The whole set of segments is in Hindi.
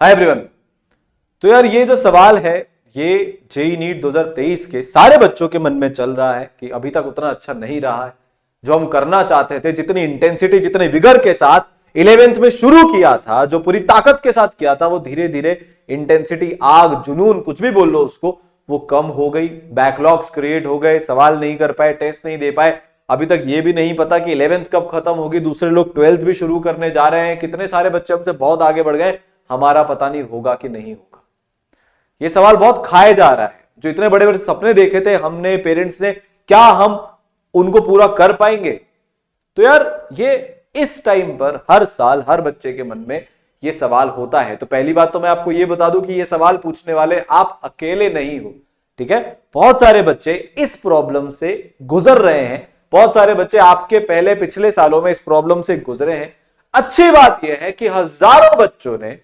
Hi everyone. तो यार ये जो सवाल है ये जेईई नीट 2023 के सारे बच्चों के मन में चल रहा है कि अभी तक उतना अच्छा नहीं रहा है जो हम करना चाहते थे, जितनी इंटेंसिटी जितने विगर के साथ 11th में शुरू किया था, जो पूरी ताकत के साथ किया था, वो धीरे धीरे इंटेंसिटी, आग, जुनून, कुछ भी बोल लो उसको, वो कम हो गई। बैकलॉग्स क्रिएट हो गए, सवाल नहीं कर पाए, टेस्ट नहीं दे पाए। अभी तक ये भी नहीं पता कि 11th कब खत्म होगी, दूसरे लोग 12th भी शुरू करने जा रहे हैं, कितने सारे बच्चे हमसे बहुत आगे बढ़ गए, हमारा पता नहीं होगा कि नहीं होगा। ये सवाल बहुत खाया जा रहा है। जो इतने बड़े बड़े सपने देखे थे हमने, पेरेंट्स ने, क्या हम उनको पूरा कर पाएंगे? तो यार ये इस टाइम पर हर साल हर बच्चे के मन में ये सवाल होता है। तो पहली बात तो मैं आपको ये बता दूं कि ये सवाल पूछने वाले आप अकेले नहीं हो, ठीक है? बहुत सारे बच्चे इस प्रॉब्लम से गुजर रहे हैं, बहुत सारे बच्चे आपके पहले पिछले सालों में इस प्रॉब्लम से गुजरे हैं। अच्छी बात यह है कि हजारों बच्चों ने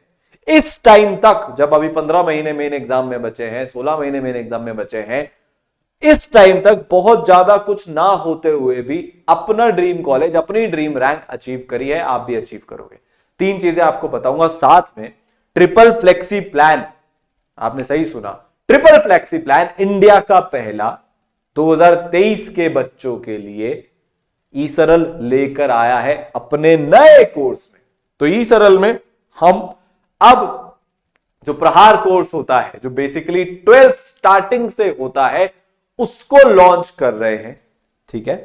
इस टाइम तक, जब अभी 15 महीने मेन एग्जाम में बचे हैं, 16 महीने मेन एग्जाम में बचे हैं, इस टाइम तक बहुत ज्यादा कुछ ना होते हुए भी अपना ड्रीम कॉलेज, अपनी ड्रीम रैंक अचीव करी है। आप भी अचीव करोगे। 3 चीजें आपको बताऊंगा, साथ में ट्रिपल फ्लेक्सी प्लान। आपने सही सुना, ट्रिपल फ्लेक्सी प्लान इंडिया का पहला 2023 के बच्चों के लिए ई सरल लेकर आया है अपने नए कोर्स में। तो ई सरल में हम अब जो प्रहार कोर्स होता है, जो बेसिकली 12th स्टार्टिंग से होता है, उसको लॉन्च कर रहे हैं, ठीक है?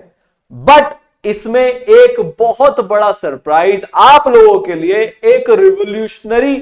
बट इसमें एक बहुत बड़ा सरप्राइज आप लोगों के लिए, एक revolutionary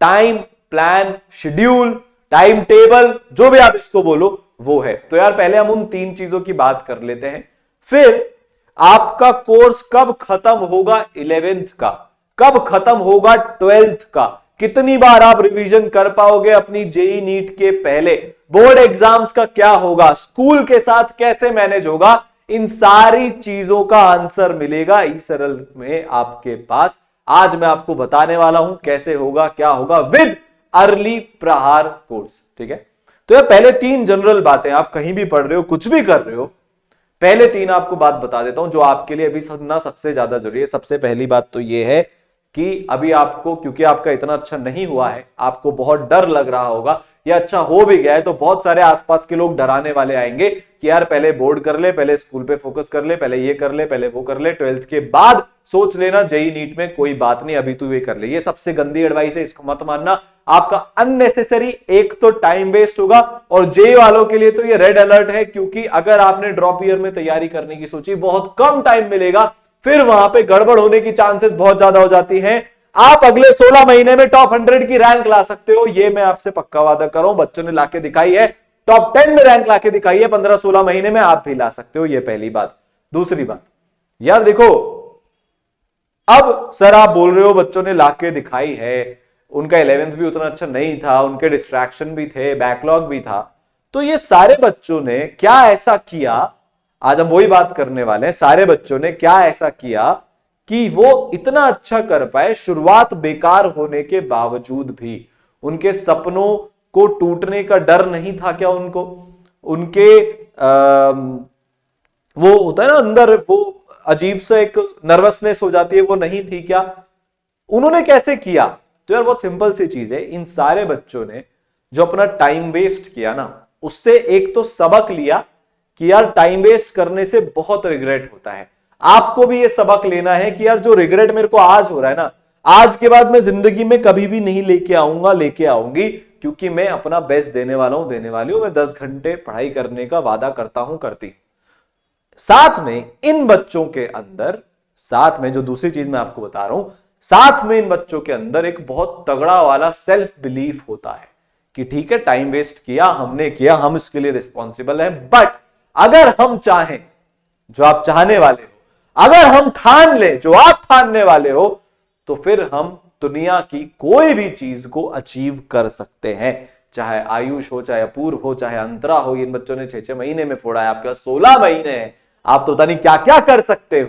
time plan, schedule, time table, जो भी आप इसको बोलो, वो है। तो यार पहले हम उन 3 चीजों की बात कर लेते हैं, फिर आपका कोर्स कब खत्म होगा 11th का, कब खत्म होगा 12th का, कितनी बार आप रिवीजन कर पाओगे अपनी जेईई नीट के पहले, बोर्ड एग्जाम्स का क्या होगा, स्कूल के साथ कैसे मैनेज होगा, इन सारी चीजों का आंसर मिलेगा ई सरल में आपके पास। आज मैं आपको बताने वाला हूं कैसे होगा, क्या होगा, विद अर्ली प्रहार कोर्स, ठीक है? तो ये पहले 3 जनरल बातें, आप कहीं भी पढ़ रहे हो, कुछ भी कर रहे हो, पहले 3 आपको बात बता देता हूं जो आपके लिए अभी सुनना सबसे ज्यादा जरूरी है। सबसे पहली बात तो यह है कि अभी आपको, क्योंकि आपका इतना अच्छा नहीं हुआ है, आपको बहुत डर लग रहा होगा, या अच्छा हो भी गया है तो बहुत सारे आसपास के लोग डराने वाले आएंगे कि यार पहले बोर्ड कर ले, पहले स्कूल पे फोकस कर ले, पहले ये कर ले, पहले वो कर ले, 12th के बाद सोच लेना जेईई नीट में, कोई बात नहीं, अभी तू ये कर ले। ये सबसे गंदी एडवाइस है, इसको मत मानना। आपका अननेसेसरी एक तो टाइम वेस्ट होगा, और जेईई वालों के लिए तो ये रेड अलर्ट है, क्योंकि अगर आपने ड्रॉप ईयर में तैयारी करने की सोची, बहुत कम टाइम मिलेगा, फिर वहां पे गड़बड़ होने की चांसेस बहुत ज्यादा हो जाती हैं। आप अगले 16 महीने में टॉप 100 की रैंक ला सकते हो, ये मैं आपसे पक्का वादा कर रहा हूं। बच्चों ने लाके दिखाई है, टॉप 10 में रैंक लाके दिखाई है, 15-16 महीने में आप भी ला सकते हो, ये पहली बात। दूसरी बात, यार देखो, अब सर आप बोल रहे हो बच्चों ने लाके दिखाई है, उनका 11th भी उतना अच्छा नहीं था, उनके डिस्ट्रैक्शन भी थे, बैकलॉग भी था, तो ये सारे बच्चों ने क्या ऐसा किया, आज हम वही बात करने वाले हैं, सारे बच्चों ने क्या ऐसा किया कि वो इतना अच्छा कर पाए, शुरुआत बेकार होने के बावजूद भी। उनके सपनों को टूटने का डर नहीं था क्या उनको? उनके वो होता है ना अंदर, वो अजीब सा एक नर्वसनेस हो जाती है, वो नहीं थी क्या? उन्होंने कैसे किया? तो यार बहुत सिंपल सी चीज है, इन सारे बच्चों ने जो अपना टाइम वेस्ट किया ना, उससे एक तो सबक लिया कि यार टाइम वेस्ट करने से बहुत रिग्रेट होता है। आपको भी ये सबक लेना है कि यार जो रिग्रेट मेरे को आज हो रहा है ना, आज के बाद मैं जिंदगी में कभी भी नहीं लेके आऊंगा, लेके आऊंगी, क्योंकि मैं अपना बेस्ट देने वाला हूं, देने वाली हूं। मैं 10 घंटे पढ़ाई करने का वादा करता हूं, करती। साथ में इन बच्चों के अंदर, साथ में जो दूसरी चीज मैं आपको बता रहा हूं, साथ में इन बच्चों के अंदर एक बहुत तगड़ा वाला सेल्फ बिलीफ होता है कि ठीक है, टाइम वेस्ट किया, हमने किया, हम इसके लिए रिस्पॉन्सिबल हैं, बट अगर हम चाहें, जो आप चाहने वाले हो, अगर हम ठान ले जो आप ठानने वाले हो, तो फिर हम दुनिया की कोई भी चीज को अचीव कर सकते हैं। चाहे आयुष हो, चाहे अपूर्व हो, चाहे अंतरा हो। इन बच्चों ने 6-6 महीने में फोड़ा है, आपके पास 16 महीने हैं, आप तो पता नहीं क्या क्या कर सकते हो।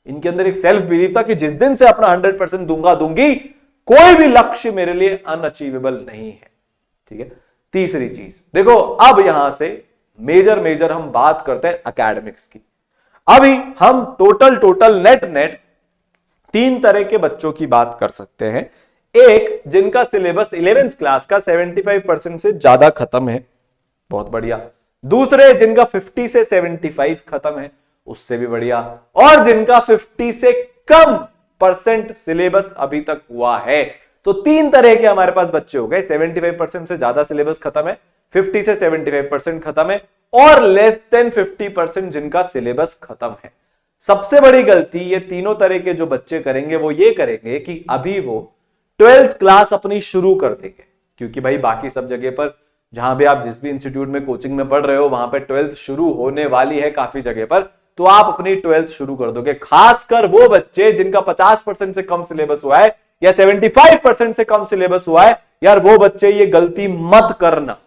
इनके अंदर एक सेल्फ बिलीफ था कि जिस दिन से अपना 100% दूंगा, दूंगी, कोई भी लक्ष्य मेरे लिए अनअचीवेबल नहीं है, ठीक है? तीसरी चीज देखो, अब यहां से मेजर हम बात करते हैं एकेडमिक्स की। अभी हम टोटल नेट 3 तरह के बच्चों की बात कर सकते हैं। एक जिनका सिलेबस 11th क्लास का 75% से ज्यादा खत्म है, बहुत बढ़िया। दूसरे जिनका 50 से 75 खत्म है, उससे भी बढ़िया। और जिनका 50 से कम परसेंट सिलेबस अभी तक हुआ है। तो तीन तरह के हमारे पास बच्चे हो गए, 75% से ज्यादा सिलेबस खत्म है, 50 से 75% खत्म है, और लेस देन 50% जिनका सिलेबस खत्म है। सबसे बड़ी गलती ये तीनों तरह के जो बच्चे करेंगे वो ये करेंगे कि अभी वो 12th क्लास अपनी शुरू कर देंगे, क्योंकि भाई बाकी सब जगह पर जहां भी आप जिस भी इंस्टीट्यूट में कोचिंग में पढ़ रहे हो वहां पे 12th शुरू होने वाली है काफी जगह पर, तो आप अपनी 12th शुरू कर दोगे। खासकर वो बच्चे जिनका 50% से कम सिलेबस हुआ है या 75% से कम सिलेबस हुआ है, यार वो बच्चे ये गलती मत करना।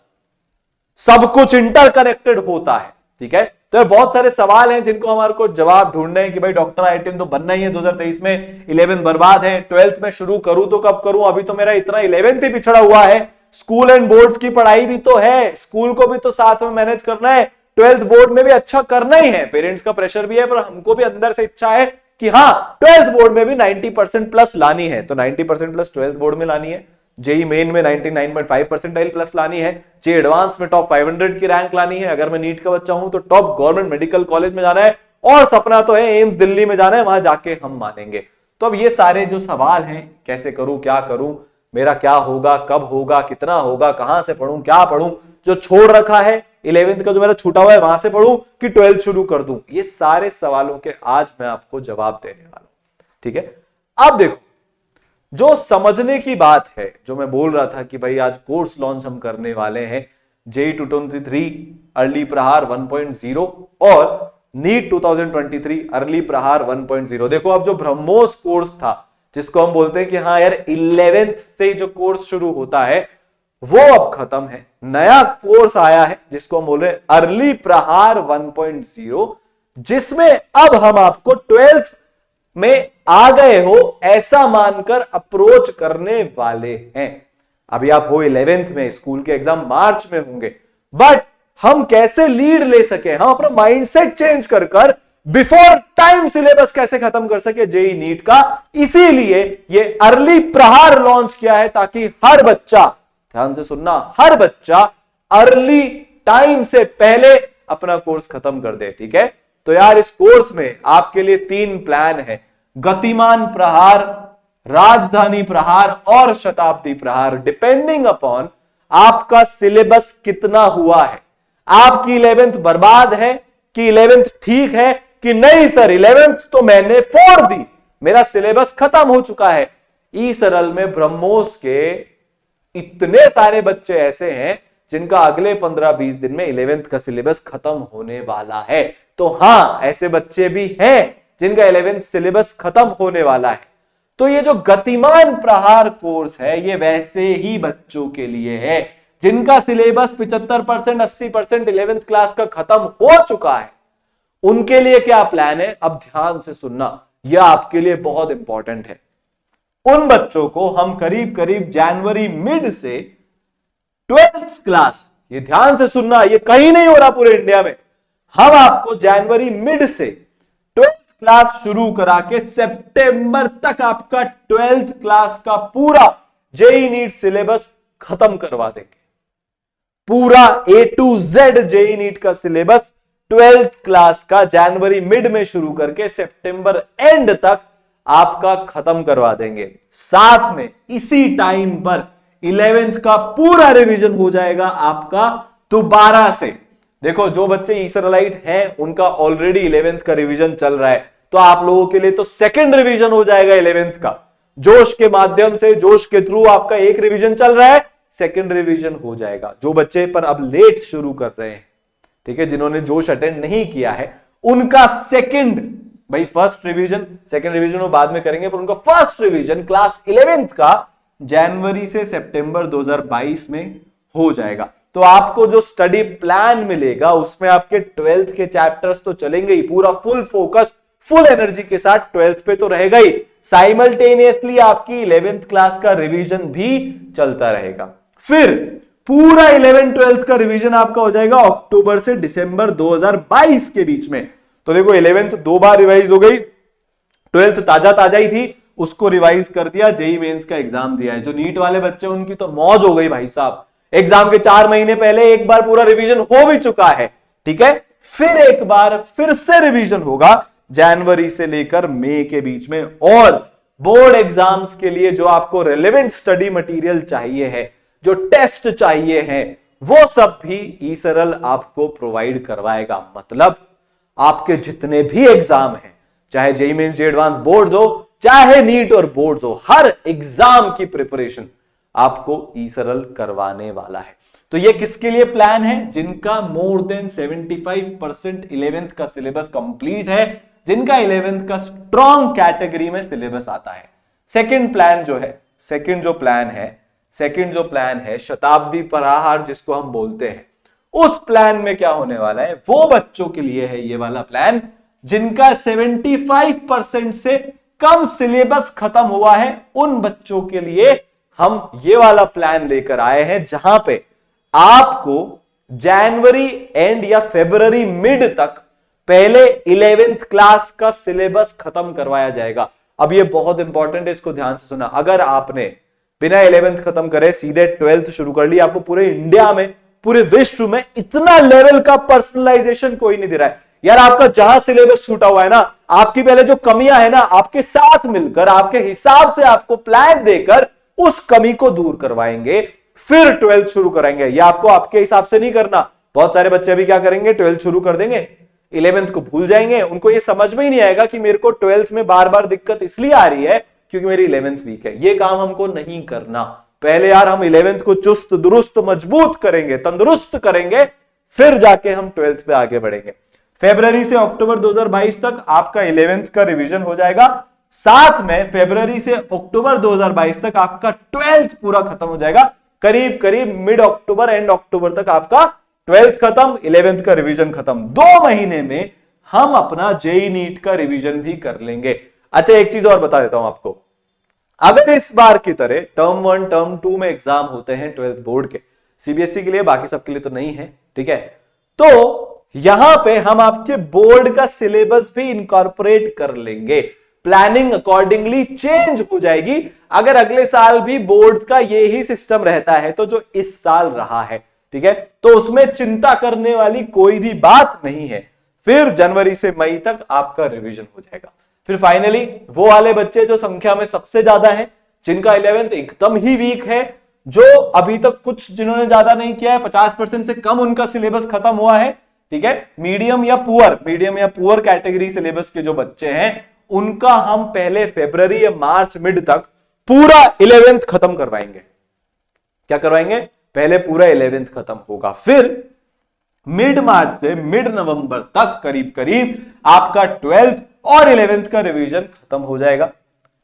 सब कुछ इंटरकनेक्टेड होता है, ठीक है। तो बहुत सारे सवाल हैं जिनको हमारे को जवाब ढूंढने हैं कि भाई डॉक्टर IITian तो बनना ही है 2023 में, 11th बर्बाद है, 12th में शुरू करूं तो कब करूं, अभी तो मेरा इतना 11th ही पिछड़ा हुआ है, स्कूल एंड बोर्ड्स की पढ़ाई भी तो है, स्कूल को भी तो साथ में मैनेज करना है, 12th बोर्ड में भी अच्छा करना ही है, पेरेंट्स का प्रेशर भी है, पर हमको भी अंदर से इच्छा है कि हाँ 12th बोर्ड में भी 90% प्लस लानी है, तो 90% प्लस 12th बोर्ड में लानी है, जेई मेन में 99.5 परसेंटाइल प्लस लानी है, जे एडवांस में टॉप 500 की रैंक लानी है, अगर मैं नीट का बच्चा हूं तो टॉप गवर्नमेंट मेडिकल कॉलेज में जाना है, और सपना तो है एम्स दिल्ली में जाना है, वहां जाके हम मानेंगे। तो अब ये सारे जो सवाल हैं, कैसे करूं, क्या करूं, मेरा क्या होगा, कब होगा, कितना होगा, कहां से पढ़ूं, क्या पढ़ूं, जो छोड़ रखा है 11th का जो मेरा छूटा हुआ है वहां से पढ़ूं कि 12th शुरू कर दूं, ये सारे सवालों के आज मैं आपको जवाब देने वाला हूं, ठीक है। अब देखो, जो समझने की बात है, जो मैं बोल रहा था कि भाई आज कोर्स लॉन्च हम करने वाले हैं JEE 2023 अर्ली प्रहार 1.0 और नीट 2023 अर्ली प्रहार 1.0। देखो अब जो ब्रह्मोस कोर्स था जिसको हम बोलते हैं कि हाँ यार 11th से जो कोर्स शुरू होता है वो अब खत्म है, नया कोर्स आया है जिसको हम बोल रहे हैं अर्ली प्रहार 1.0, जिसमें अब हम आपको 12th में आ गए हो ऐसा मानकर अप्रोच करने वाले हैं। अभी आप हो 11th में, स्कूल के एग्जाम मार्च में होंगे, बट हम कैसे लीड ले सके, हम अपना माइंडसेट चेंज कर बिफोर टाइम सिलेबस कैसे खत्म कर सके जेई नीट का, इसीलिए ये अर्ली प्रहार लॉन्च किया है, ताकि हर बच्चा, ध्यान से सुनना, हर बच्चा अर्ली टाइम से पहले अपना कोर्स खत्म कर दे, ठीक है। तो यार इस कोर्स में आपके लिए 3 प्लान है, गतिमान प्रहार, राजधानी प्रहार और शताब्दी प्रहार, डिपेंडिंग अपॉन आपका सिलेबस कितना हुआ है। आपकी 11th बर्बाद है कि 11th ठीक है कि नहीं सर 11th तो मैंने फोड़ दी, मेरा सिलेबस खत्म हो चुका है। ई सरल में ब्रह्मोस के इतने सारे बच्चे ऐसे हैं जिनका अगले 15-20 दिन में 11th का सिलेबस खत्म होने वाला है। तो हां ऐसे बच्चे भी हैं जिनका 11th सिलेबस खत्म होने वाला है। तो ये जो गतिमान प्रहार कोर्स है ये वैसे ही बच्चों के लिए है जिनका सिलेबस 75% 80% 11th क्लास का खत्म हो चुका है। उनके लिए क्या प्लान है, अब ध्यान से सुनना, यह आपके लिए बहुत इंपॉर्टेंट है। उन बच्चों को हम करीब करीब जनवरी मिड से 12th क्लास, ये ध्यान से सुनना, ये कहीं नहीं हो रहा पूरे इंडिया में, हम आपको जनवरी मिड से 12th क्लास शुरू करा के सितंबर तक आपका 12th क्लास का पूरा जेई नीट सिलेबस खत्म करवा देंगे। पूरा A to Z JEE NEET का सिलेबस 12th क्लास का जनवरी मिड में शुरू करके सितंबर एंड तक आपका खत्म करवा देंगे। साथ में इसी टाइम पर 11th का पूरा रिवीजन हो जाएगा आपका दोबारा से। देखो जो बच्चे ईसराइट हैं उनका ऑलरेडी 11th का रिवीजन चल रहा है, तो आप लोगों के लिए तो सेकंड रिवीजन हो जाएगा 11th का। जोश के माध्यम से, जोश के थ्रू आपका एक रिवीजन चल रहा है, सेकंड रिवीजन हो जाएगा। जो बच्चे पर अब लेट शुरू कर रहे हैं, ठीक है, जिन्होंने जोश अटेंड नहीं किया है, उनका सेकंड, भाई फर्स्ट रिवीजन सेकंड रिवीजन वो बाद में करेंगे, पर उनका फर्स्ट रिवीजन क्लास 11th का जनवरी से सितंबर 2022 में हो जाएगा। तो आपको जो स्टडी प्लान मिलेगा उसमें आपके 12th के चैप्टर्स तो चलेंगे ही, पूरा फुल फोकस फुल एनर्जी के साथ 12th पे तो रहेगा ही, साइमल्टेनियसली आपकी 11th क्लास का रिवीजन भी चलता रहेगा। फिर पूरा 11th 12th का रिवीजन आपका हो जाएगा अक्टूबर से दिसंबर 2022 के बीच में। तो देखो 11th 2 बार रिवाइज हो गई, 12th ताजा ताजा ही थी, उसको रिवाइज कर दिया, जेई मेंस का एग्जाम दिया है। जो नीट वाले बच्चे उनकी तो मौज हो गई भाई साहब, एग्जाम के 4 महीने पहले एक बार पूरा रिवीजन हो भी चुका है, ठीक है। फिर एक बार फिर से रिवीजन होगा जनवरी से लेकर मई के बीच में। और बोर्ड एग्जाम्स के लिए जो आपको रेलेवेंट स्टडी मटेरियल चाहिए है, जो टेस्ट चाहिए है, वो सब भी ईसरल आपको प्रोवाइड करवाएगा। मतलब आपके जितने भी एग्जाम हैं, चाहे जेईई मेंस जे एडवांस बोर्ड्स हो, चाहे नीट और बोर्ड्स हो, हर एग्जाम की प्रिपरेशन आपको ईसरल करवाने वाला है। तो ये किसके लिए प्लान है? जिनका मोर देन 75% 11th का सिलेबस कंप्लीट है, जिनका 11th का स्ट्रॉन्ग कैटेगरी में सिलेबस आता है। सेकंड प्लान जो प्लान है शताब्दी पराहार जिसको हम बोलते हैं, उस प्लान में क्या होने वाला है? वो बच्चों के लिए है ये वाला प्लान जिनका 75% से कम सिलेबस खत्म हुआ है। उन बच्चों के लिए हम ये वाला प्लान लेकर आए हैं, जहां पे आपको जनवरी एंड या फरवरी मिड तक पहले 11th क्लास का सिलेबस खत्म करवाया जाएगा। अब ये बहुत इंपॉर्टेंट है, इसको ध्यान से सुना। अगर आपने बिना 11th खत्म करे सीधे 12th शुरू कर ली, आपको पूरे इंडिया में, पूरे विश्व में इतना लेवल का पर्सनलाइजेशन कोई नहीं दे रहा है यार। आपका जहां सिलेबस छूटा हुआ है ना, आपकी पहले जो कमियां है ना, आपके साथ मिलकर, आपके हिसाब से आपको प्लान देकर उस कमी को दूर करवाएंगे, फिर 12th शुरू कराएंगे। ये आपको आपके हिसाब से नहीं करना। बहुत सारे बच्चे भी क्या करेंगे, 12th शुरू कर देंगे, 11th को भूल जाएंगे। उनको ये समझ में ही नहीं आएगा कि मेरे को 12th में बार बार दिक्कत इसलिए आ रही है क्योंकि मेरी 11th वीक है। ये काम हमको नहीं करना। पहले यार हम 11th को चुस्त दुरुस्त मजबूत करेंगे, तंदुरुस्त करेंगे, फिर जाके हम 12th पे आगे बढ़ेंगे। फरवरी से अक्टूबर 2022 तक आपका 11th का रिवीजन हो जाएगा। साथ में फरवरी से अक्टूबर 2022 तक आपका 12th पूरा खत्म हो जाएगा। करीब करीब मिड अक्टूबर एंड अक्टूबर तक आपका 12th खत्म, 11th का रिवीजन खत्म। 2 महीने में हम अपना जेईई नीट का रिवीजन भी कर लेंगे। अच्छा, एक चीज और बता देता हूं आपको। अगर इस बार की तरह टर्म 1 टर्म 2 में एग्जाम होते हैं 12th बोर्ड के, सीबीएसई के लिए, बाकी सबके लिए तो नहीं है, ठीक है, तो यहां पे हम आपके बोर्ड का सिलेबस भी इनकॉर्पोरेट कर लेंगे। प्लानिंग अकॉर्डिंगली चेंज हो जाएगी। अगर अगले साल भी बोर्ड का यही सिस्टम रहता है तो जो इस साल रहा है, ठीक है, तो उसमें चिंता करने वाली कोई भी बात नहीं है। फिर जनवरी से मई तक आपका रिवीजन हो जाएगा। फिर फाइनली वो वाले बच्चे जो संख्या में सबसे ज्यादा है, जिनका 11th एकदम ही वीक है, जो अभी तक कुछ जिन्होंने ज्यादा नहीं किया है, 50% से कम उनका सिलेबस खत्म हुआ है, ठीक है, मीडियम या पुअर कैटेगरी सिलेबस के जो बच्चे हैं, उनका हम पहले फरवरी या मार्च मिड तक पूरा 11th खत्म करवाएंगे। क्या करवाएंगे? पहले पूरा 11th खत्म होगा। फिर मिड मार्च से मिड नवंबर तक करीब करीब आपका 12th और 11th का रिवीजन खत्म हो जाएगा।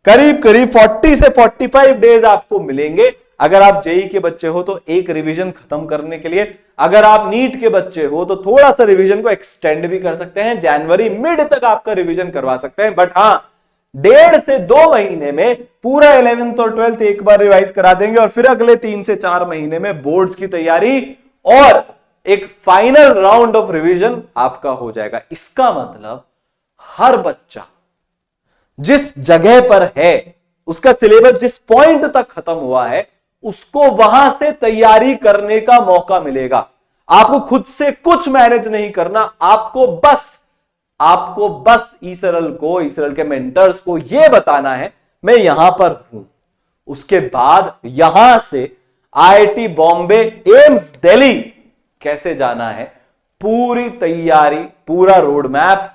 करीब करीब 40 से 45 डेज आपको मिलेंगे। अगर आप जेईई के बच्चे हो तो एक रिवीजन खत्म करने के लिए, अगर आप नीट के बच्चे हो तो थोड़ा सा रिवीजन को एक्सटेंड भी कर सकते हैं, जनवरी मिड तक आपका रिवीजन करवा सकते हैं। बट हां, 1.5 से 2 महीने में पूरा 11th और 12th एक बार रिवाइज करा देंगे और फिर अगले 3 से 4 महीने में बोर्ड्स की तैयारी और एक फाइनल राउंड ऑफ रिवीजन आपका हो जाएगा। इसका मतलब हर बच्चा जिस जगह पर है, उसका सिलेबस जिस पॉइंट तक खत्म हुआ है, उसको वहां से तैयारी करने का मौका मिलेगा। आपको खुद से कुछ मैनेज नहीं करना। आपको बस ईसरल के मेंटर्स को यह बताना है मैं यहां पर हूं। उसके बाद यहां से आईआईटी बॉम्बे, एम्स दिल्ली कैसे जाना है, पूरी तैयारी, पूरा रोड मैप,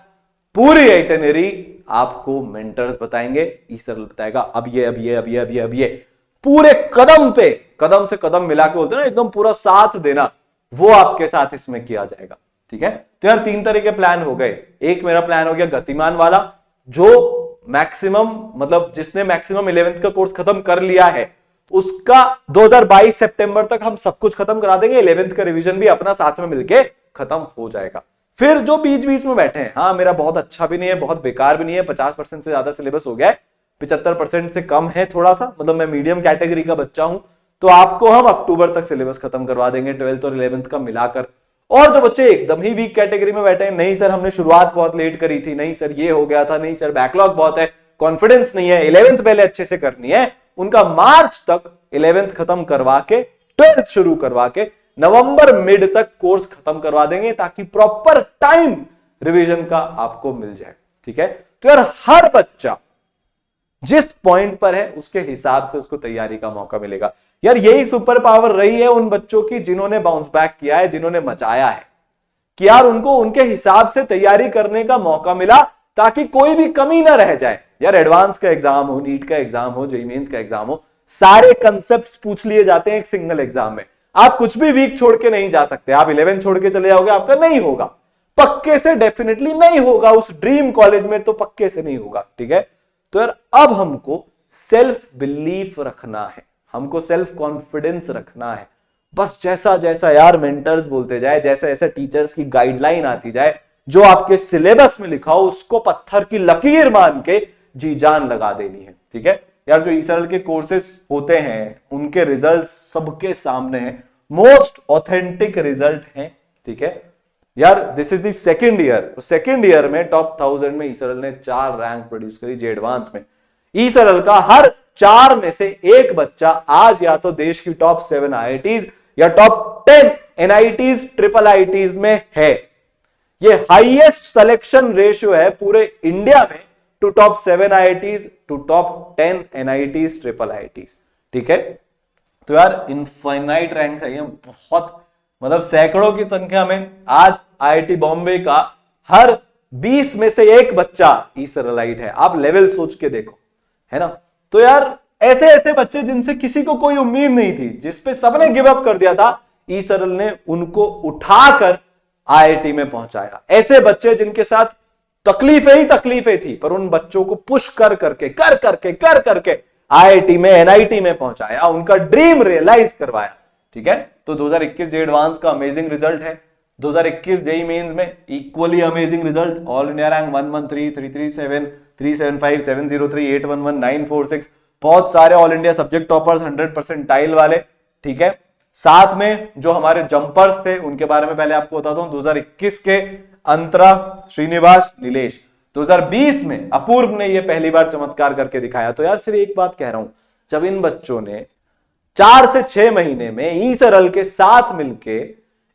पूरी आइटिनरी आपको मेंटर्स बताएंगे, ईसरल बताएगा। अब ये पूरे कदम से कदम मिला के बोलते हैं ना, एकदम पूरा साथ देना, वो आपके साथ इसमें किया जाएगा, ठीक है। तो यार 3 तरह के प्लान हो गए। एक मेरा प्लान हो गया गतिमान वाला, जो मैक्सिमम, मतलब जिसने मैक्सिमम 11th का कोर्स खत्म कर लिया है, उसका 2022 सितंबर तक हम सब कुछ खत्म करा देंगे। 11th का रिवीजन भी अपना साथ में मिलके खत्म हो जाएगा। फिर जो बीच बीच में बैठे हैं, हाँ मेरा बहुत अच्छा भी नहीं है, बहुत बेकार भी नहीं है, 50% से ज्यादा सिलेबस हो गया है, 75% से कम है थोड़ा सा, मतलब मैं मीडियम कैटेगरी का बच्चा हूं, तो आपको हम अक्टूबर तक सिलेबस खत्म करवा देंगे 12th और 11th का मिलाकर। और जो बच्चे एकदम ही वीक कैटेगरी में बैठे हैं, नहीं सर हमने शुरुआत बहुत लेट करी थी, नहीं सर ये हो गया था, नहीं सर बैकलॉग बहुत है, कॉन्फिडेंस नहीं है, 11th पहले अच्छे से करनी है, उनका मार्च तक 11th खत्म करवा के 12th शुरू करवा के नवंबर मिड तक कोर्स खत्म करवा देंगे, ताकि प्रॉपर टाइम रिवीजन का आपको मिल जाए। ठीक है, तो यार हर बच्चा जिस पॉइंट पर है उसके हिसाब से उसको तैयारी का मौका मिलेगा। यार यही सुपर पावर रही है उन बच्चों की जिन्होंने बाउंस बैक किया है, जिन्होंने मचाया है, कि यार उनको उनके हिसाब से तैयारी करने का मौका मिला, ताकि कोई भी कमी ना रह जाए। यार एडवांस का एग्जाम हो, नीट का एग्जाम हो, जेईई मेंस का एग्जाम हो, सारे कंसेप्ट पूछ लिए जाते हैं एक सिंगल एग्जाम में। आप कुछ भी वीक छोड़ के नहीं जा सकते। आप 11 छोड़ के चले जाओगे, आपका नहीं होगा, पक्के से डेफिनेटली नहीं होगा, उस ड्रीम कॉलेज में तो पक्के से नहीं होगा। ठीक है, तो यार अब हमको सेल्फ बिलीफ रखना है, हमको सेल्फ कॉन्फिडेंस रखना है। बस जैसा जैसा यार मेंटर्स बोलते जाए, जैसे जैसे टीचर्स की गाइडलाइन आती जाए, जो आपके सिलेबस में लिखा हो उसको पत्थर की लकीर मान के जी जान लगा देनी है। ठीक है यार, जो ईसरल के कोर्सेज होते हैं उनके रिजल्ट सबके सामने हैं, मोस्ट ऑथेंटिक रिजल्ट हैं। ठीक है यार, this is the second year, second year में टॉप 1000 में ईसरल ने 4 रैंक प्रोड्यूस करी जे एडवांस में। ईसरल का हर 4 में से एक बच्चा आज या तो देश की टॉप 7 आईआईटीज या टॉप 10 एनआईटीज ट्रिपल आईटीज में है। ये हाईएस्ट सिलेक्शन रेशियो है पूरे इंडिया में, to top 7 IITs to top 10 NITs triple IITs. ठीक है, तो यार इनफाइनाइट रैंक है, बहुत मतलब सैकड़ों की संख्या में। आज आईआईटी बॉम्बे का हर 20 में से एक बच्चा ईसरलाइट है। आप लेवल सोच के देखो, है ना। तो यार ऐसे ऐसे बच्चे जिनसे किसी को कोई उम्मीद नहीं थी, जिसपे सबने गिव अप कर दिया था, ईसरल ने उनको उठाकर आईआईटी में पहुंचाया। ऐसे बच्चे जिनके साथ तकलीफें ही तकलीफें थी, पर उन बच्चों को पुश कर करके आईआईटी में एनआईटी में पहुंचाया, उनका ड्रीम रियलाइज करवाया। ठीक है, तो 2021 जे एडवांस का अमेजिंग रिजल्ट है। 2021 जेईई मेंस में equally amazing result, all India rank 113, 337, 375, 703, 811, 946, बहुत सारे all India subject toppers, 100% tile वाले। ठीक है, साथ में जो हमारे जंपर्स थे उनके बारे में पहले आपको बताता हूं। 2021 के अंतरा, श्रीनिवास, नीलेश। 2020 में अपूर्व ने यह पहली बार चमत्कार करके दिखाया। तो यार सिर्फ एक बात कह रहा हूं, जब इन बच्चों ने 4 से 6 महीने में ईसरल के साथ मिलके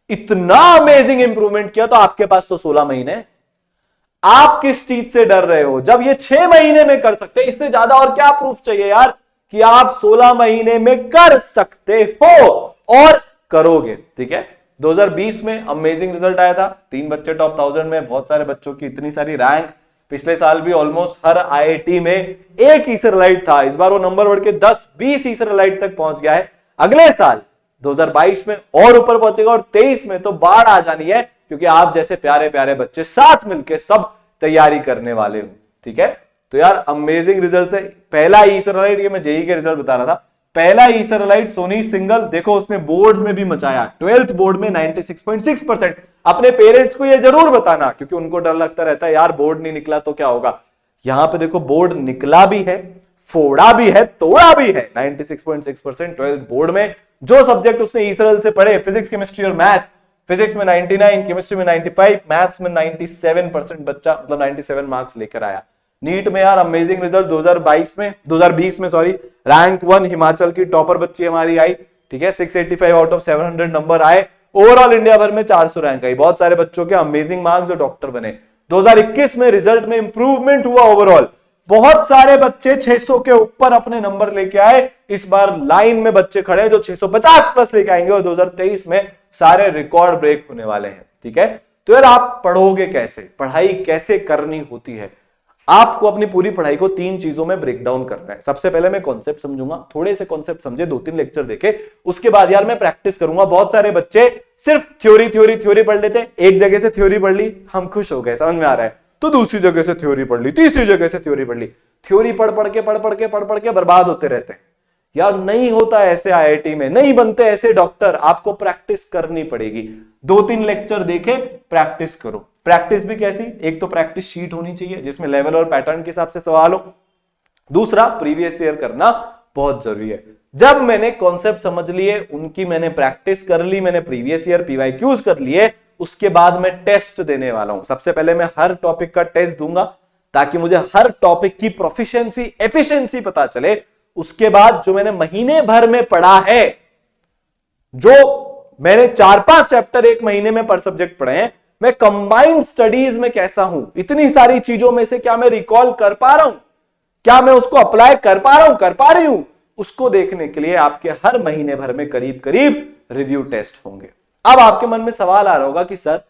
इतना अमेजिंग इंप्रूवमेंट किया, तो आपके पास तो 16 महीने। आप किस चीज से डर रहे हो जब ये 6 महीने में कर सकते हैं? इससे ज्यादा और क्या प्रूफ चाहिए यार कि आप 16 महीने में कर सकते हो और करोगे। ठीक है, 2020 में अमेजिंग रिजल्ट आया था, 3 बच्चे टॉप 1000 में, बहुत सारे बच्चों की इतनी सारी रैंक। पिछले साल भी ऑलमोस्ट हर आईआईटी में एक ईसरलाइट था, इस बार वो नंबर बढ़ के 10-20 ईसरलाइट तक पहुंच गया है। अगले साल 2022 में और ऊपर पहुंचेगा, और 23 में तो बाढ़ आ जानी है, क्योंकि आप जैसे प्यारे प्यारे बच्चे साथ मिलके सब तैयारी करने वाले हो। ठीक है, तो यार अमेजिंग रिजल्ट है। पहला ईसरलाइट, ये मैं जेईई के रिजल्ट बता रहा था, पहला ईसरलाइट सोनी सिंगल, देखो उसने बोर्ड्स में भी मचाया। 12th बोर्ड में 96.6%। अपने पेरेंट्स को ये जरूर बताना, क्योंकि उनको डर लगता रहता है यार बोर्ड नहीं निकला तो क्या होगा। यहां पे देखो बोर्ड निकला भी है, फोड़ा भी है, तोड़ा भी है। 96.6% 12th बोर्ड में। जो सब्जेक्ट उसने ईसरल से पढ़े, फिजिक्स, केमिस्ट्री और मैथ्स, फिजिक्स में 99, केमिस्ट्री में 95, मैथ्स में 97% बच्चा, मतलब 97 मार्क्स लेकर आया। नीट में यार अमेजिंग रिजल्ट 2020 में सॉरी, रैंक 1 हिमाचल की टॉपर बच्ची हमारी आई। ठीक है, 685 आउट ऑफ 700 नंबर आए। ओवरऑल इंडिया भर में 400 रैंक आई। बहुत सारे बच्चों के अमेजिंग मार्क्स जो डॉक्टर बने। 2021 में रिजल्ट में इंप्रूवमेंट हुआ ओवरऑल, बहुत सारे बच्चे 600 के ऊपर अपने नंबर लेके आए। इस बार लाइन में बच्चे खड़े जो 650 प्लस लेके आएंगे, और 2023 में सारे रिकॉर्ड ब्रेक होने वाले हैं। ठीक है, तो यार आप पढ़ोगे कैसे, पढ़ाई कैसे करनी होती है? आपको अपनी पूरी पढ़ाई को 3 चीजों में ब्रेक डाउन करना है। सबसे पहले मैं कॉन्सेप्ट समझूंगा, थोड़े से कॉन्सेप्ट समझे, 2-3 लेक्चर देखे, उसके बाद यार मैं प्रैक्टिस करूंगा। बहुत सारे बच्चे सिर्फ थ्योरी पढ़ लेते, एक जगह से थ्योरी पढ़ ली, हम खुश हो गए, समझ में आ रहा है, तो दूसरी जगह से थ्योरी पढ़ ली, तीसरी जगह से थ्योरी पढ़ ली। थ्योरी पढ़ के बर्बाद होते रहते हैं यार। नहीं होता ऐसे आईआईटी में, नहीं बनते ऐसे डॉक्टर। आपको प्रैक्टिस करनी पड़ेगी। 2-3 लेक्चर देखे, प्रैक्टिस करो। प्रैक्टिस भी कैसी? एक तो प्रैक्टिस शीट होनी चाहिए जिसमें लेवल और पैटर्न के हिसाब से सवाल हो। दूसरा, प्रीवियस ईयर करना बहुत जरूरी है। जब मैंने कॉन्सेप्ट समझ लिए, उनकी मैंने प्रैक्टिस कर ली, मैंने प्रीवियस ईयर पीवाईक्यूज कर लिए, उसके बाद मैं टेस्ट देने वाला हूं। सबसे पहले मैं हर टॉपिक का टेस्ट दूंगा, ताकि मुझे हर टॉपिक की प्रोफिशिएंसी एफिशिएंसी पता चले। उसके बाद जो मैंने महीने भर में पढ़ा है, जो मैंने 4-5 चैप्टर एक महीने में पर सब्जेक्ट पढ़े हैं, मैं कंबाइंड स्टडीज में कैसा हूं, इतनी सारी चीजों में से क्या मैं रिकॉल कर पा रहा हूं, क्या मैं उसको अप्लाई कर पा रहा हूं, कर पा रही हूं, उसको देखने के लिए आपके हर महीने भर में करीब करीब रिव्यू टेस्ट होंगे। अब आपके मन में सवाल आ रहा होगा कि सर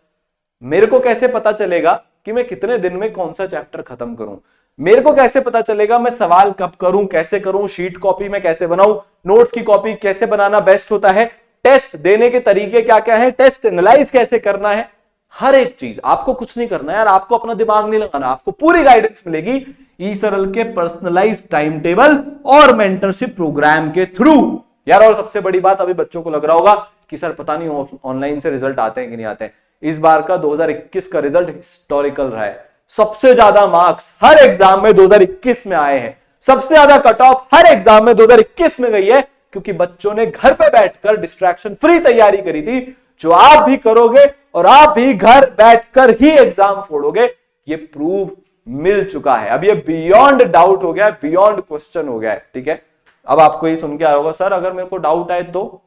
मेरे को कैसे पता चलेगा कि मैं कितने दिन में कौन सा चैप्टर खत्म करूं, मेरे को कैसे पता चलेगा मैं सवाल कब करूं, कैसे करूं, शीट कॉपी में कैसे बनाऊं, नोट्स की कॉपी कैसे बनाना बेस्ट होता है, टेस्ट देने के तरीके क्या क्या है, टेस्ट एनालाइज कैसे करना है, हर एक चीज। आपको कुछ नहीं करना यार, आपको अपना दिमाग नहीं लगाना, आपको पूरी गाइडेंस मिलेगी ई-सरल के पर्सनलाइज टाइम टेबल और मेंटरशिप प्रोग्राम के थ्रू। यार और सबसे बड़ी बात, अभी बच्चों को लग रहा होगा कि सर पता नहीं ऑनलाइन से रिजल्ट आते हैं कि नहीं आते हैं। इस बार का 2021 का रिजल्ट हिस्टोरिकल रहा है। सबसे ज्यादा मार्क्स हर एग्जाम में 2021 में आए हैं, सबसे ज्यादा कट ऑफ हर एग्जाम में 2021 में गई है, क्योंकि बच्चों ने घर पे बैठकर डिस्ट्रैक्शन फ्री तैयारी करी थी, जो आप भी करोगे और आप भी घर बैठकर ही एग्जाम फोड़ोगे, ये प्रूव मिल चुका है। अब ये बियॉन्ड डाउट हो गया है, बियॉन्ड क्वेश्चन हो गया है। ठीक है, अब आपको ये सुन के आ रहा होगा सर अगर मेरे को डाउट आए तो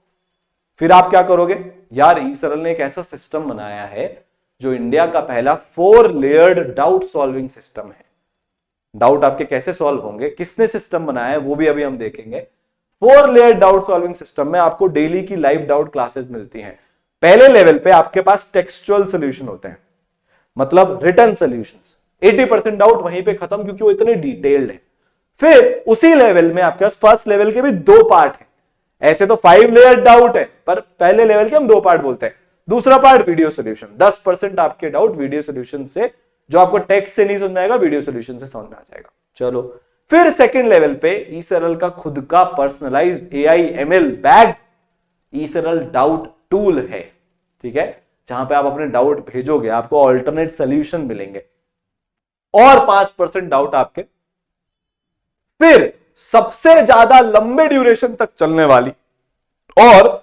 फिर आप क्या करोगे। यार ई-सरल ने एक ऐसा सिस्टम बनाया है जो इंडिया का पहला 4 लेयर्ड डाउट सॉल्विंग सिस्टम है। डाउट आपके कैसे सॉल्व होंगे, किसने सिस्टम बनाया है, वो भी अभी हम देखेंगे। 4 लेयर्ड डाउट सॉल्विंग सिस्टम में आपको डेली की लाइव डाउट क्लासेस मिलती हैं। पहले लेवल पे आपके पास टेक्सचुअल सोल्यूशन होते हैं, मतलब रिटन सॉल्यूशंस। 80% डाउट वहीं पे खत्म, क्योंकि वो इतने डिटेल्ड है। फिर उसी लेवल में आपके पास फर्स्ट लेवल के भी 2 पार्ट है। ऐसे तो 5 लेयर डाउट है, पर पहले लेवल के हम 2 पार्ट बोलते हैं। दूसरा पार्ट वीडियो सोल्यूशन, 10% आपके डाउट वीडियो सोल्यूशन से, जो आपको टेक्स्ट से नहीं समझ में आएगा, वीडियो सोल्यूशन से समझ में आ जाएगा। चलो फिर सेकंड लेवल पे ई-सरल का खुद का personalised AI ML backed eSaral doubt tool है। ठीक है, जहां पे आप अपने डाउट भेजोगे, आपको ऑल्टरनेट सोल्यूशन मिलेंगे और 5% डाउट आपके। फिर सबसे ज्यादा लंबे ड्यूरेशन तक चलने वाली और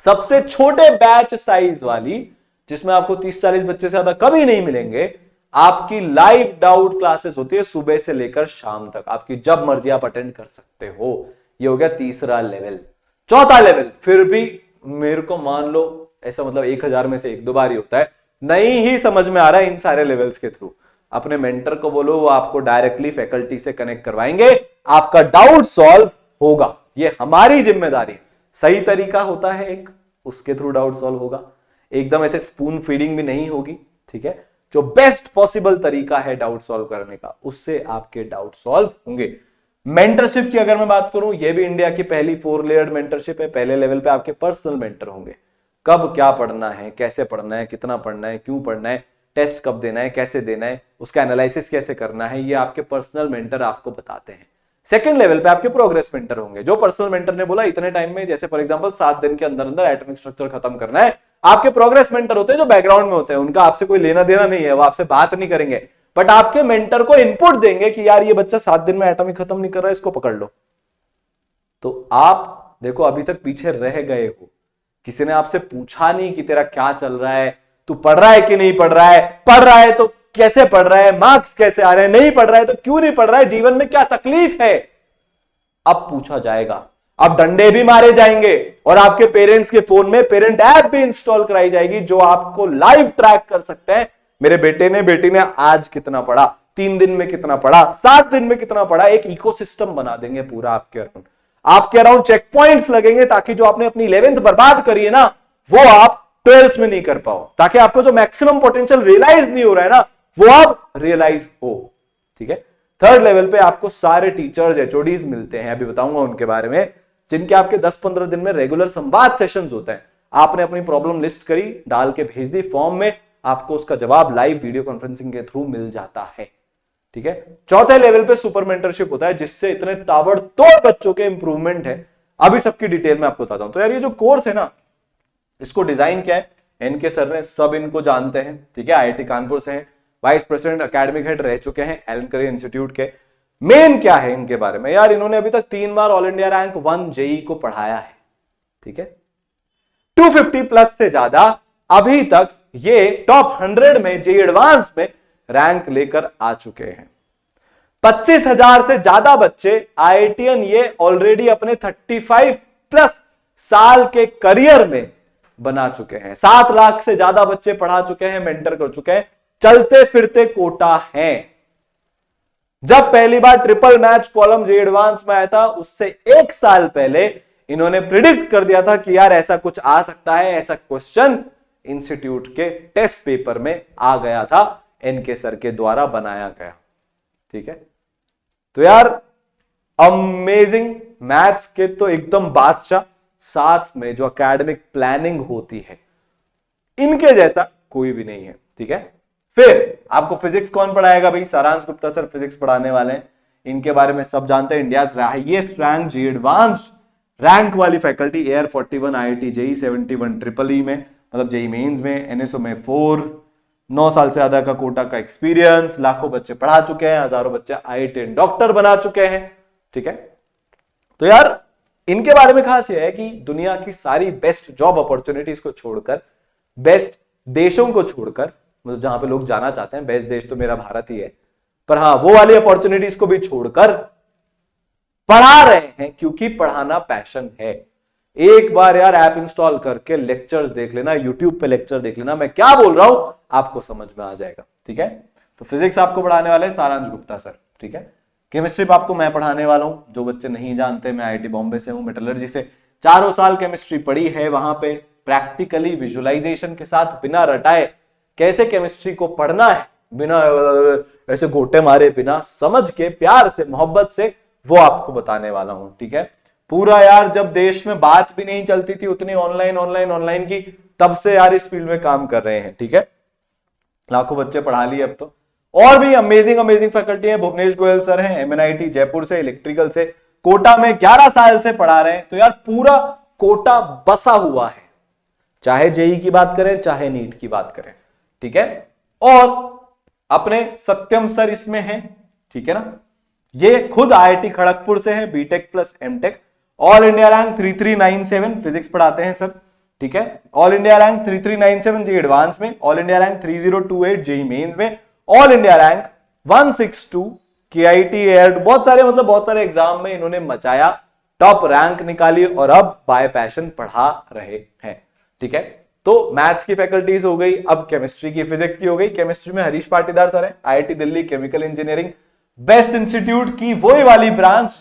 सबसे छोटे बैच साइज वाली, जिसमें आपको 30-40 बच्चे से ज्यादा कभी नहीं मिलेंगे, आपकी लाइव डाउट क्लासेस होती है सुबह से लेकर शाम तक। आपकी जब मर्जी आप अटेंड कर सकते हो। ये हो गया तीसरा लेवल। चौथा लेवल, फिर भी मेरे को मान लो ऐसा, मतलब 1000 में से 1-2 बार ही होता है, नहीं ही समझ में आ रहा है इन सारे लेवल्स के थ्रू, अपने मेंटर को बोलो, वो आपको डायरेक्टली फैकल्टी से कनेक्ट करवाएंगे, आपका डाउट सॉल्व होगा। ये हमारी जिम्मेदारी है। सही तरीका होता है एक, उसके थ्रू डाउट सॉल्व होगा। एकदम ऐसे स्पून फीडिंग भी नहीं होगी। ठीक है, जो बेस्ट पॉसिबल तरीका है डाउट सॉल्व करने का, उससे आपके डाउट सॉल्व होंगे। मेंटरशिप की अगर मैं बात करूं, यह भी इंडिया की पहली 4 लेयर्ड मेंटरशिप है। पहले लेवल पे आपके पर्सनल मेंटर होंगे। कब क्या पढ़ना है, कैसे पढ़ना है, कितना पढ़ना है, क्यों पढ़ना है, टेस्ट कब देना है, कैसे देना है, उसका एनालिसिस कैसे करना है, ये आपके पर्सनल मेंटर आपको बताते हैं। सेकंड लेवल पे आपके प्रोग्रेस मेंटर होंगे। जो पर्सनल मेंटर ने बोला इतने टाइम में, जैसे फॉर एग्जांपल 7 दिन के अंदर अंदर एटॉमिक स्ट्रक्चर खत्म करना है, आपके प्रोग्रेस मेंटर होते हैं जो बैकग्राउंड में होते हैं, उनका आपसे कोई लेना देना नहीं है, वो आपसे बात नहीं करेंगे, बट आपके मेंटर को इनपुट देंगे कि यार ये बच्चा 7 दिन में एटॉमिक खत्म नहीं कर रहा है, इसको पकड़ लो। तो आप देखो अभी तक पीछे रह गए हो, किसी ने आपसे पूछा नहीं कि तेरा क्या चल रहा है, तू पढ़ रहा है कि नहीं पढ़ रहा है, पढ़ रहा है तो कैसे पढ़ रहा है, मार्क्स कैसे आ रहे हैं, नहीं पढ़ रहा है तो क्यों नहीं पढ़ रहा है, जीवन में क्या तकलीफ है, अब पूछा जाएगा। अब डंडे भी मारे जाएंगे और आपके पेरेंट्स के फोन में पेरेंट ऐप भी इंस्टॉल कराई जाएगी, जो आपको लाइव ट्रैक कर सकते हैं, मेरे बेटे ने बेटी ने आज कितना पढ़ा, 3 दिन में कितना पढ़ा, 7 दिन में कितना पढ़ा। एक इकोसिस्टम बना देंगे पूरा आपके अराउंड चेक पॉइंट्स लगेंगे, ताकि जो आपने अपनी 11th बर्बाद करी है ना, वो आप 12th में नहीं कर पाओ, ताकि आपको जो मैक्सिमम पोटेंशियल रियलाइज नहीं हो रहा है ना, वो अब रियलाइज हो। ठीक है, थर्ड लेवल पे आपको सारे टीचर्स एचओडीज मिलते हैं, अभी बताऊंगा उनके बारे में, जिनके आपके 10-15 दिन में रेगुलर संवाद सेशंस होते हैं। आपने अपनी प्रॉब्लम लिस्ट करी, डाल के भेज दी फॉर्म में, आपको उसका जवाब लाइव वीडियो कॉन्फ्रेंसिंग के थ्रू मिल जाता है। ठीक है, चौथे लेवल पे सुपर मेंटरशिप होता है, जिससे इतने ताबड़तोड़ बच्चों के इंप्रूवमेंट है। अभी सबकी डिटेल में आपको बताता हूं। तो यार ये जो कोर्स है ना, इसको डिजाइन क्या है, एनके सर ने, सब इनको जानते हैं। ठीक है, आईआईटी कानपुर से हैं, वाइस प्रेसिडेंट एकेडमिक हेड रह चुके हैं एलन करे इंस्टीट्यूट के। मेन क्या है इनके बारे में, यार इन्होंने अभी तक 3 बार ऑल इंडिया रैंक 1 जेई को पढ़ाया है। ठीक है, 250 प्लस से ज्यादा अभी तक ये टॉप 100 में जेई एडवांस में रैंक लेकर आ चुके हैं। 25,000 से ज्यादा बच्चे IITian ये ऑलरेडी अपने 35 प्लस साल के करियर में बना चुके हैं। 7 लाख से ज्यादा बच्चे पढ़ा चुके हैं, मेंटर कर चुके हैं, चलते फिरते कोटा हैं। जब पहली बार ट्रिपल मैच कॉलम जे एडवांस में आया था, उससे 1 साल पहले इन्होंने प्रिडिक्ट कर दिया था कि यार ऐसा कुछ आ सकता है, ऐसा क्वेश्चन इंस्टीट्यूट के टेस्ट पेपर में आ गया था, एनके सर के द्वारा बनाया गया। ठीक है, तो यार अमेजिंग, मैथ्स के तो एकदम बादशाह, साथ में जो एकेडमिक प्लानिंग होती है इनके जैसा कोई भी नहीं है। ठीक है, फिर आपको फिजिक्स कौन पढ़ाएगा भाई? सारांश गुप्ता सर फिजिक्स पढ़ाने वाले हैं। इनके बारे में सब जानते हैं, इंडिया हाईएस्ट रैंक जी एडवांस्ड रैंक वाली faculty, air 41 IIT JEE 71 EEE में, मतलब जेई मेंस में, एनएसओ में 4, 9 साल से ज्यादा का कोटा का एक्सपीरियंस, लाखों बच्चे पढ़ा चुके हैं, हजारों बच्चे IITian डॉक्टर बना चुके हैं। ठीक है, तो यार इनके बारे में खास यह है कि दुनिया की सारी बेस्ट जॉब अपॉर्चुनिटीज को छोड़कर, बेस्ट देशों को छोड़कर, मतलब जहां पे लोग जाना चाहते हैं, बेस्ट देश तो मेरा भारत ही है, पर हाँ वो वाली अपॉर्चुनिटीज को भी छोड़कर पढ़ा रहे हैं, क्योंकि पढ़ाना पैशन है। एक बार यार ऐप इंस्टॉल करके लेक्चर्स देख लेना, यूट्यूब पे लेक्चर देख लेना, मैं क्या बोल रहा हूं आपको समझ में आ जाएगा। ठीक है, तो फिजिक्स आपको पढ़ाने वाले हैं सारांश गुप्ता सर। ठीक है, केमिस्ट्री आपको मैं पढ़ाने वाला हूं, जो बच्चे नहीं जानते मैं IIT बॉम्बे से हूं, मेटलर्जी से 4 साल केमिस्ट्री पढ़ी है, वहां पे प्रैक्टिकली विजुअलाइजेशन के साथ बिना रटाए कैसे केमिस्ट्री को पढ़ना है, बिना ऐसे गोटे मारे, बिना समझ के, प्यार से, मोहब्बत से, वो आपको बताने वाला हूं। ठीक है, पूरा यार जब देश में बात भी नहीं चलती थी उतनी ऑनलाइन की, तब से यार इस फील्ड में काम कर रहे हैं। ठीक है, लाखों बच्चे पढ़ा लिए अब तो, और भी अमेजिंग फैकल्टी है। भुवनेश गोयल सर हैं MNIT जयपुर से, इलेक्ट्रिकल से, कोटा में 11 साल से पढ़ा रहे हैं। तो यार पूरा कोटा बसा हुआ है, चाहे जेई की बात करें, चाहे नीट की बात करें। ठीक है, और अपने सत्यम सर इसमें हैं। ठीक है ना, ये खुद IIT खड़गपुर से है, BTech plus MTech, all India rank 3397 physics पढ़ाते हैं सर। ठीक है, all India rank 3397 JEE advanced में, all India rank 3028 JEE mains में, all India rank 162 KIT AIR, बहुत सारे एग्जाम में इन्होंने मचाया, टॉप रैंक निकाली, और अब बाय पैशन पढ़ा रहे हैं। ठीक है, तो मैथ्स की फैकल्टीज हो गई, अब केमिस्ट्री की, फिजिक्स की हो गई। केमिस्ट्री में हरीश पाटीदार सर है, IIT Delhi chemical engineering, best institute की वही वाली ब्रांच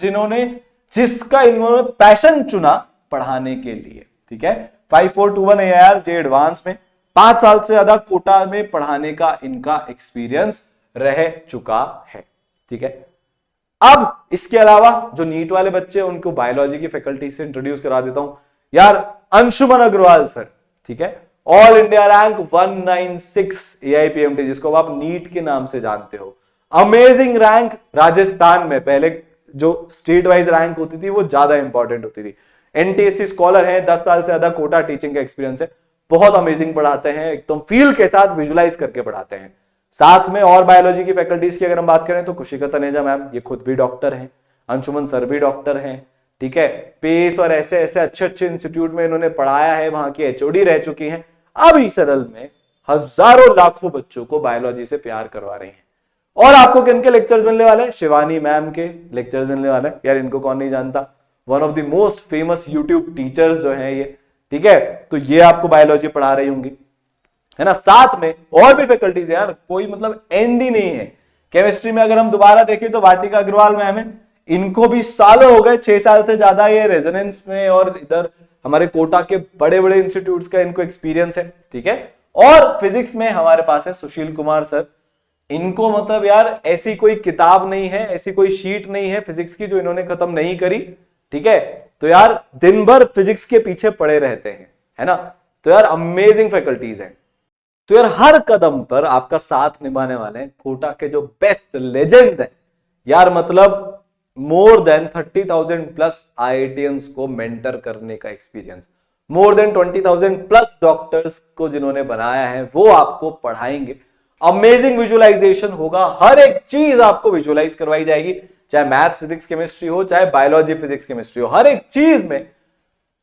जिसका इन्होंने पैशन चुना पढ़ाने के लिए। ठीक है, 5421 AIR जे एडवांस में 5 साल से ज्यादा कोटा में पढ़ाने का इनका एक्सपीरियंस रह चुका है। ठीक है, अब इसके अलावा जो नीट वाले बच्चे हैं उनको बायोलॉजी की फैकल्टी से इंट्रोड्यूस करा देता हूं। यार अंशुमन अग्रवाल सर, ठीक है, ऑल इंडिया रैंक 196 AIPMT, जिसको आप नीट के नाम से जानते हो, अमेजिंग रैंक राजस्थान में। पहले जो स्टेट वाइज रैंक होती थी वो ज्यादा इंपॉर्टेंट होती थी। NTSC स्कॉलर है, 10 साल से ज्यादा कोटा टीचिंग का एक्सपीरियंस है, बहुत अमेजिंग पढ़ाते हैं, एकदम फील के साथ विजुलाइज करके पढ़ाते हैं। साथ में और बायोलॉजी की फैकल्टीज की अगर हम बात करें तो कुशिका तनेजा मैम, ये खुद भी डॉक्टर हैं, अंशुमन सर भी डॉक्टर हैं। ठीक है, पेस और ऐसे ऐसे अच्छे इंस्टीट्यूट में इन्होंने पढ़ाया है, वहां की HOD रह चुकी हैं, अब इस सरल में हजारों लाखों बच्चों को बायोलॉजी से प्यार करवा रही हैं। और आपको किन के लेक्चर्स मिलने वाले हैं? शिवानी मैम के लेक्चर्स मिलने वाले हैं। यार इनको कौन नहीं जानता, one of the most famous YouTube teachers जो है ये। ठीक है, तो ये आपको बायोलॉजी पढ़ा रही होंगी, है ना। साथ में और भी फैकल्टीज है यार, कोई मतलब एंड ही नहीं है। केमिस्ट्री में अगर हम दोबारा देखें तो वाटिका अग्रवाल मैम है, इनको भी सालों हो गए, 6 साल से ज्यादा ये रेजोनेंस में और इधर हमारे कोटा के बड़े बड़े इंस्टीट्यूट्स का इनको एक्सपीरियंस है। ठीक है, और फिजिक्स में हमारे पास है सुशील कुमार सर, इनको मतलब यार ऐसी कोई किताब नहीं है, ऐसी कोई शीट नहीं है फिजिक्स की जो इन्होंने खत्म नहीं करी। ठीक है, तो यार दिन भर फिजिक्स के पीछे पड़े रहते हैं, है ना। तो यार अमेजिंग फैकल्टीज हैं। तो यार हर कदम पर आपका साथ निभाने वाले हैं कोटा के जो बेस्ट लेजेंड्स हैं यार, मतलब मोर देन 30,000 प्लस IITians को मेंटर करने का experience, more than 20,000 plus doctors को जिन्होंने बनाया है, वो आपको पढ़ाएंगे। अमेजिंग विजुअलाइजेशन होगा, हर एक चीज आपको विजुअलाइज करवाई जाएगी, चाहे मैथ्स फिजिक्स केमिस्ट्री हो, चाहे बायोलॉजी फिजिक्स केमिस्ट्री हो, हर एक चीज में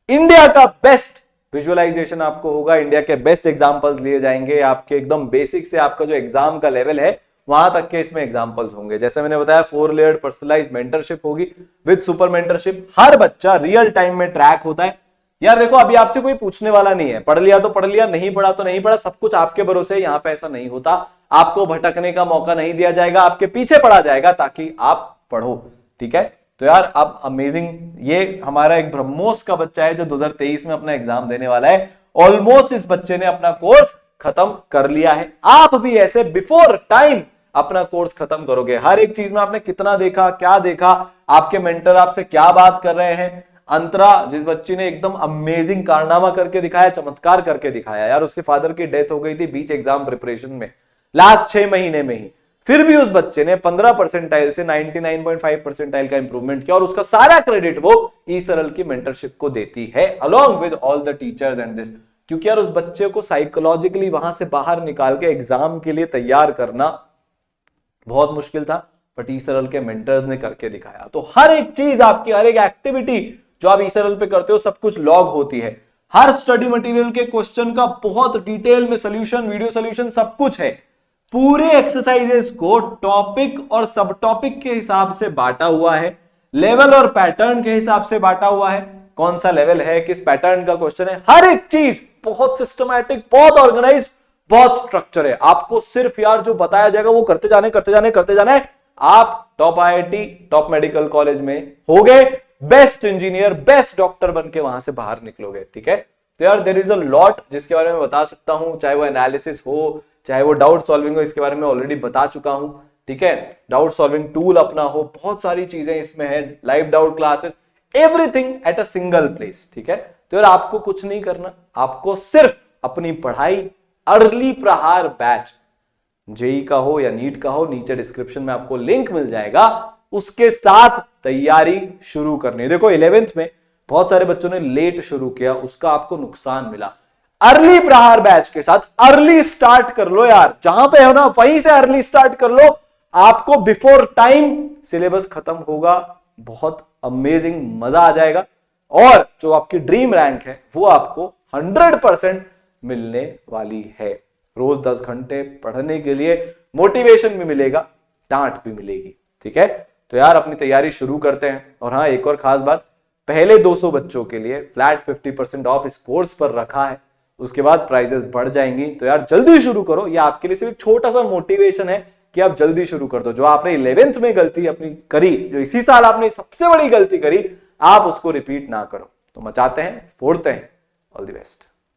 इंडिया का बेस्ट विजुअलाइजेशन आपको होगा, इंडिया के बेस्ट एग्जांपल्स लिए जाएंगे, आपके एकदम बेसिक से आपका जो एग्जाम का लेवल है वहां तक के इसमें एग्जांपल्स होंगे। जैसे मैंने बताया 4 लेयर्ड पर्सनलाइज्ड मेंटरशिप होगी विद सुपर मेंटरशिप। हर बच्चा रियल टाइम में ट्रैक होता है। यार देखो अभी आपसे कोई पूछने वाला नहीं है, पढ़ लिया तो पढ़ लिया, नहीं पढ़ा तो नहीं पढ़ा, सब कुछ आपके भरोसे। यहाँ पे ऐसा नहीं होता, आपको भटकने का मौका नहीं दिया जाएगा, आपके पीछे पड़ा जाएगा ताकि आप पढ़ो। ठीक है, तो यार अब अमेजिंग, ये हमारा एक ब्रह्मोस का बच्चा है जो 2023 में अपना एग्जाम देने वाला है। ऑलमोस्ट इस बच्चे ने अपना कोर्स खत्म कर लिया है। आप भी ऐसे बिफोर टाइम अपना कोर्स खत्म करोगे। हर एक चीज में आपने कितना देखा, क्या देखा, आपके मेंटर आपसे क्या बात कर रहे हैं। अंतरा जिस बच्ची ने एकदम अमेजिंग कारनामा करके दिखाया, चमत्कार करके दिखाया यार, उसके फादर की डेथ हो गई थी बीच एग्जाम प्रिपरेशन में, लास्ट 6 महीने में ही, फिर भी उस बच्चे ने 15 परसेंटाइल से 99.5 परसेंटाइल का इंप्रूवमेंट किया और उसका सारा क्रेडिट वो ई सरल की मेंटरशिप को देती है along with all the teachers and this. क्योंकि यार उस बच्चे को साइकोलॉजिकली वहां से बाहर निकाल के एग्जाम के लिए तैयार करना बहुत मुश्किल था, बट ई सरल के मेंटर्स ने करके दिखाया। तो हर एक चीज आपकी, हर एक एक्टिविटी जो आप ई सरल पे करते हो सब कुछ लॉग होती है। हर स्टडी मटेरियल के क्वेश्चन का बहुत डिटेल में सोल्यूशन, वीडियो सोल्यूशन सब कुछ है। पूरे एक्सरसाइजेस को टॉपिक और सब टॉपिक के हिसाब से बांटा हुआ है, लेवल और पैटर्न के हिसाब से बांटा हुआ है, कौन सा लेवल है, किस पैटर्न का क्वेश्चन है, हर एक चीज बहुत सिस्टमैटिक, बहुत ऑर्गेनाइज, बहुत स्ट्रक्चर है। आपको सिर्फ यार जो बताया जाएगा वो करते जाना है। आप top IIT, top medical college में हो गए, बेस्ट इंजीनियर, बेस्ट डॉक्टर बन के वहां से बाहर निकलोगे। ठीक है, तो यार देयर इज अ लॉट जिसके बारे में बता सकता हूं, चाहे वो एनालिसिस हो, चाहे वो डाउट सॉल्विंग हो, इसके बारे में ऑलरेडी बता चुका हूं। ठीक है, डाउट सॉल्विंग टूल अपना हो, बहुत सारी चीजें इसमें है, live doubt classes, everything at a single place. ठीक है, तो यार आपको कुछ नहीं करना, आपको सिर्फ अपनी पढ़ाई, अर्ली प्रहार बैच जेई का हो या नीट का हो, नीचे डिस्क्रिप्शन में आपको लिंक मिल जाएगा, उसके साथ तैयारी शुरू करनी है। देखो 11th में बहुत सारे बच्चों ने लेट शुरू किया, उसका आपको नुकसान मिला। अर्ली प्रहार बैच के साथ अर्ली स्टार्ट कर लो यार, जहां पे हो ना वहीं से अर्ली स्टार्ट कर लो, आपको बिफोर टाइम सिलेबस खत्म होगा, बहुत अमेजिंग मजा आ जाएगा और जो आपकी ड्रीम रैंक है वो आपको 100% मिलने वाली है। रोज 10 घंटे पढ़ने के लिए मोटिवेशन भी मिलेगा, डांट भी मिलेगी। ठीक है, तो यार अपनी तैयारी शुरू करते हैं। और हाँ, एक और खास बात, पहले 200 बच्चों के लिए फ्लैट 50% ऑफ इस कोर्स पर रखा है, उसके बाद प्राइजेस बढ़ जाएंगी। तो यार जल्दी शुरू करो, ये आपके लिए सिर्फ एक छोटा सा मोटिवेशन है कि आप जल्दी शुरू कर दो। जो आपने 11th में गलती अपनी करी, जो इसी साल आपने सबसे बड़ी गलती करी, आप उसको रिपीट ना करो। तो मचाते हैं, फोड़ते हैं। All the best.